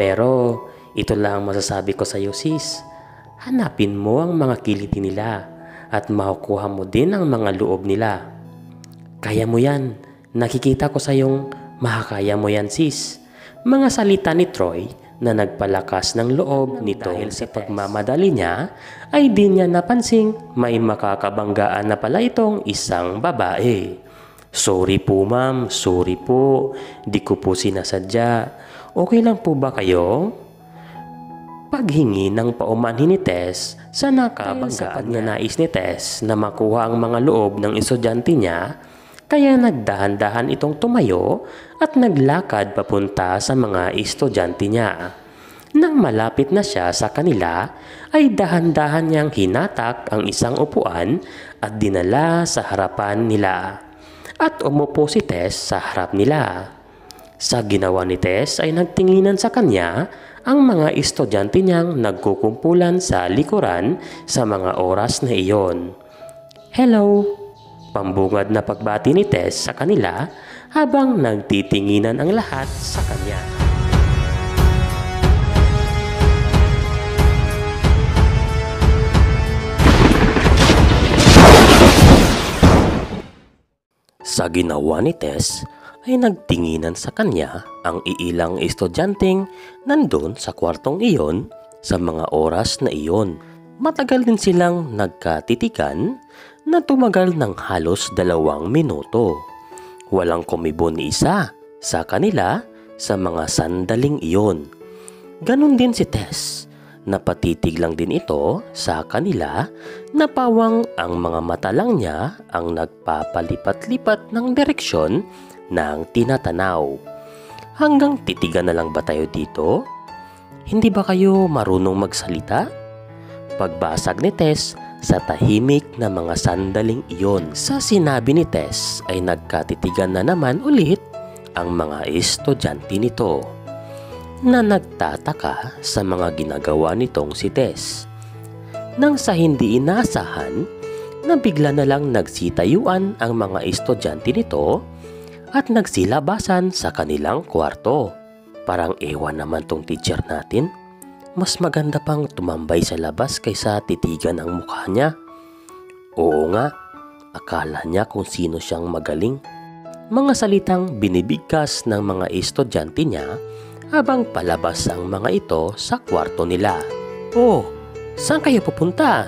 Pero ito lang masasabi ko sa iyo sis. Hanapin mo ang mga kiliti nila at makukuha mo din ang mga loob nila. Kaya mo yan. Nakikita ko sa iyong makakaya mo yan sis. Mga salita ni Troy na nagpalakas ng loob nito dahil sa pagmamadali niya ay di niya napansing may makakabanggaan na pala itong isang babae. Sorry po ma'am, sorry po. Di ko po sinasadya. Okay lang po ba kayo? Paghingi ng paumanhin ni Tess sa nakabanggaan niya nais ni Tess na makuha ang mga loob ng estudyante niya, kaya nagdahan-dahan itong tumayo at naglakad papunta sa mga estudyante niya. Nang malapit na siya sa kanila, ay dahan-dahan niyang hinatak ang isang upuan at dinala sa harapan nila. At umupo si Tess sa harap nila. Sa ginawa ni Tess ay nagtinginan sa kanya ang mga estudyante niyang nagkukumpulan sa likuran sa mga oras na iyon. Hello! Pambungad na pagbati ni Tess sa kanila habang nagtitinginan ang lahat sa kanya. Sa ginawa ni Tess ay nagtinginan sa kanya ang iilang estudyanteng nandun sa kwartong iyon sa mga oras na iyon. Matagal din silang nagkatitikan na tumagal ng halos 2 minuto. Walang kumibo ni isa sa kanila sa mga sandaling iyon. Ganon din si Tess. Napatitig lang din ito sa kanila na pawang ang mga mata lang niya ang nagpapalipat-lipat ng direksyon ng tinatanaw. Hanggang titigan na lang ba tayo dito? Hindi ba kayo marunong magsalita? Pagbasag ni Tess sa tahimik na mga sandaling iyon. Sa sinabi ni Tess ay nagkatitigan na naman ulit ang mga estudyante nito na nagtataka sa mga ginagawa nitong si Tess. Nang sa hindi inaasahan, na bigla na lang nagsitayuan ang mga estudyante nito at nagsilabasan sa kanilang kwarto. Parang ewan naman tong teacher natin. Mas maganda pang tumambay sa labas kaysa titigan ang mukha niya. Oo nga, akala niya kung sino siyang magaling. Mga salitang binibigkas ng mga estudyante niya habang palabas ang mga ito sa kwarto nila. Oh, saan kayo pupunta?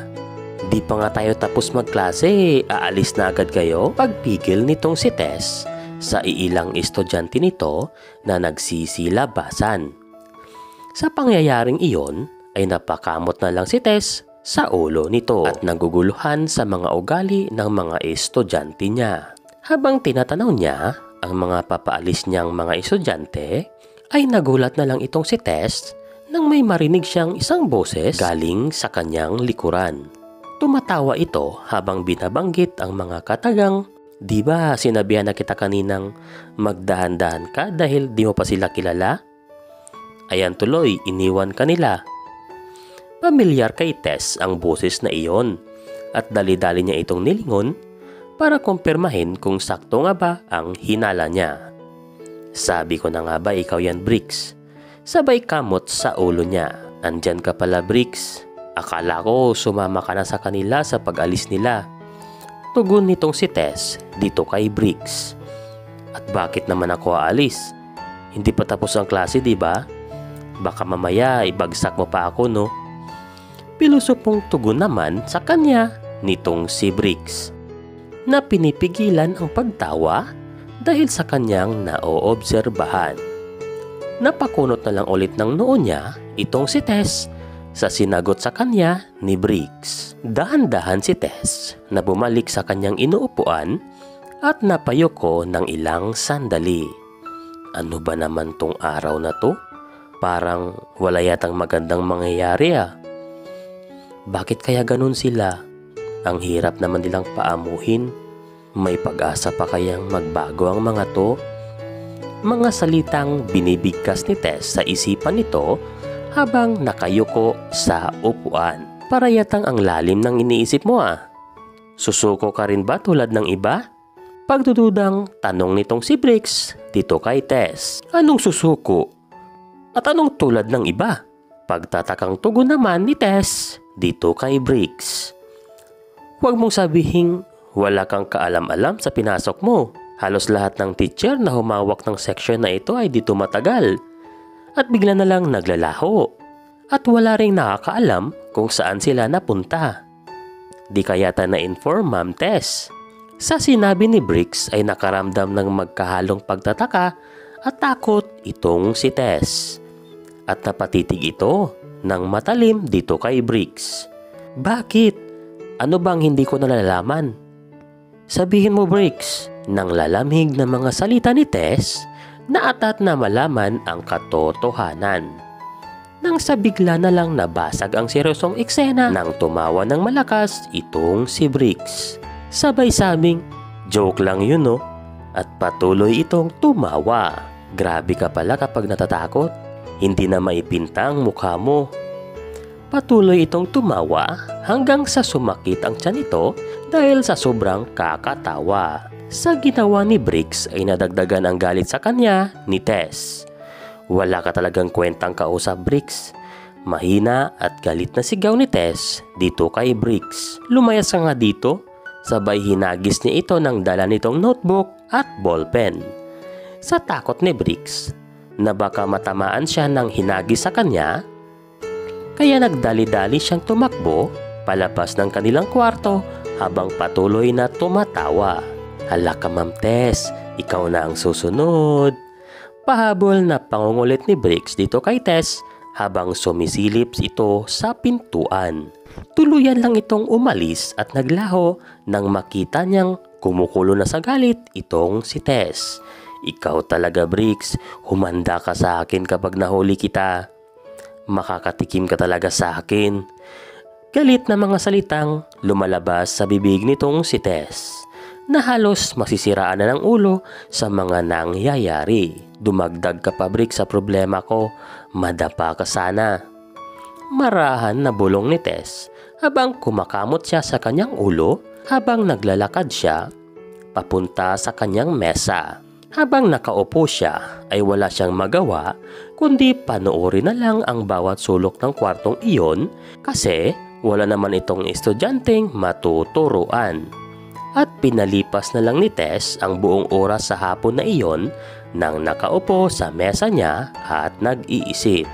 Di pa nga tayo tapos magklase, aalis na agad kayo? Pagpigil nitong si Tess sa iilang estudyante nito na nagsisilabasan. Sa pangyayaring iyon ay napakamot na lang si Tess sa ulo nito at naguguluhan sa mga ugali ng mga estudyante niya. Habang tinatanaw niya ang mga papaalis niyang mga estudyante, ay nagulat na lang itong si Tess nang may marinig siyang isang boses galing sa kanyang likuran. Tumatawa ito habang binabanggit ang mga katagang, "Di ba sinabihan na kita kaninang magdahan-dahan ka dahil di mo pa sila kilala? Ayan tuloy, iniwan ka nila." Pamilyar kay Tess ang boses na iyon at dali-dali niya itong nilingon para kumpirmahin kung sakto nga ba ang hinala niya. "Sabi ko na nga ba ikaw yan, Bricks?" Sabay kamot sa ulo niya. "Andyan ka pala, Bricks. Akala ko sumama ka na sa kanila sa pag-alis nila." Tugon nitong si Tess dito kay Bricks. "At bakit naman ako aalis? Hindi pa tapos ang klase, di ba? Baka mamaya ibagsak mo pa ako, no?" Pilusupong tugon naman sa kanya nitong si Bricks na pinipigilan ang pagtawa dahil sa kanyang naoobserbahan. Napakunot na lang ulit ng noo niya itong si Tess sa sinagot sa kanya ni Bricks. Dahan-dahan si Tess na bumalik sa kanyang inuupuan at napayuko ng ilang sandali. Ano ba naman tong araw na to? Parang wala yatang magandang mangyayari ah. Bakit kaya ganun sila? Ang hirap naman nilang paamuhin. May pag-asa pa kayang magbago ang mga to? Mga salitang binibigkas ni Tess sa isipan nito habang nakayuko sa upuan. Para yatang ang lalim ng iniisip mo ah. Susuko ka rin ba tulad ng iba? Pagdududang tanong nitong si Bricks dito kay Tess. Anong susuko? At anong tulad ng iba? Pagtatakang tugon naman ni Tess dito kay Briggs. Huwag mong sabihin wala kang kaalam-alam sa pinasok mo. Halos lahat ng teacher na humawak ng section na ito ay dito matagal. At bigla na lang naglalaho. At wala ring nakakaalam kung saan sila napunta. Di kayata na-inform Ma'am Tess. Sa sinabi ni Briggs ay nakaramdam ng magkahalong pagtataka at takot itong si Tess. At napatitig ito ng matalim dito kay Briggs. Bakit? Ano bang hindi ko nalalaman? Sabihin mo, Briggs. Nang lalamig na mga salita ni Tess, naatat na malaman ang katotohanan. Nang sa bigla na lang nabasag ang seryosong eksena nang tumawa ng malakas itong si Briggs. Sabay sabing, joke lang yun no? At patuloy itong tumawa. Grabe ka pala kapag natatakot. Hindi na maipinta ang mukha mo. Patuloy itong tumawa hanggang sa sumakit ang tiyan nito dahil sa sobrang kakatawa. Sa ginawa ni Briggs ay nadagdagan ang galit sa kanya ni Tess. Wala ka talagang kwentang kausap, Briggs. Mahina at galit na sigaw ni Tess dito kay Briggs. Lumayas ka nga dito. Sabay hinagis niya ito ng dala nitong notebook at ballpen. Sa takot ni Briggs na baka matamaan siya ng hinagis sa kanya, kaya nagdali-dali siyang tumakbo palabas ng kanilang kwarto habang patuloy na tumatawa. Hala ka Ma'am Tess, ikaw na ang susunod. Pahabol na pangungulit ni Briggs dito kay Tess habang sumisilip ito sa pintuan. Tuluyan lang itong umalis at naglaho nang makita niyang kumukulo na sa galit itong si Tess. Ikaw talaga Briggs, humanda ka sa akin kapag nahuli kita. Makakatikim ka talaga sa akin. Galit na mga salitang lumalabas sa bibig nitong si Tess na halos masisiraan na ng ulo sa mga nangyayari. Dumagdag ka pa Briggs sa problema ko, madapa ka sana. Marahan na bulong ni Tess habang kumakamot siya sa kanyang ulo habang naglalakad siya papunta sa kanyang mesa. Habang nakaupo siya ay wala siyang magawa kundi panoorin na lang ang bawat sulok ng kwartong iyon kasi wala naman itong estudyanteng matuturuan. At pinalipas na lang ni Tess ang buong oras sa hapon na iyon nang nakaupo sa mesa niya at nag-iisip.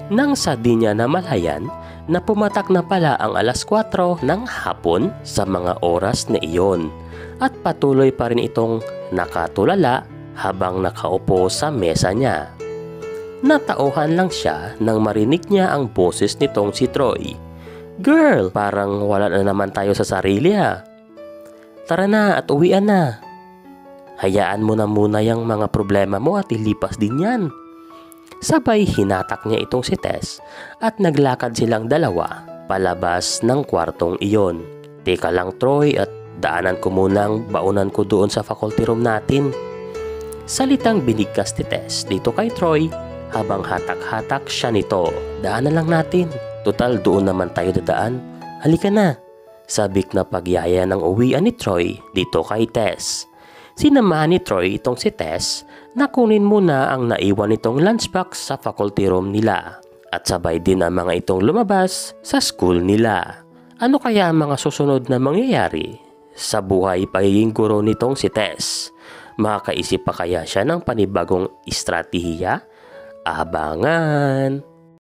Nang sa di niya namalayan na pumatak na pala ang alas 4 ng hapon sa mga oras na iyon at patuloy pa rin itong nakatulala habang nakaupo sa mesa niya. Natauhan lang siya nang marinig niya ang boses nitong si Troy. Girl, parang wala na naman tayo sa sarili ha. Tara na at uwian na. Hayaan mo na muna yung mga problema mo at ilipas din yan. Sabay hinatak niya itong si Tess at naglakad silang dalawa palabas ng kwartong iyon. Teka lang Troy at daanan ko munang baunan ko doon sa faculty room natin. Salitang binigkas ni Tess dito kay Troy habang hatak-hatak siya nito. Daanan lang natin. Total doon naman tayo dadaan. Halika na. Sabik na pagyaya ng uwian ni Troy dito kay Tess. Sinamahan ni Troy itong si Tess na kunin muna ang naiwan nitong lunchbox sa faculty room nila. At sabay din ang mga itong lumabas sa school nila. Ano kaya ang mga susunod na mangyayari sa buhay pagiging guro nitong si Tess? Makakaisip pa kaya siya ng panibagong estratehiya? Abangan!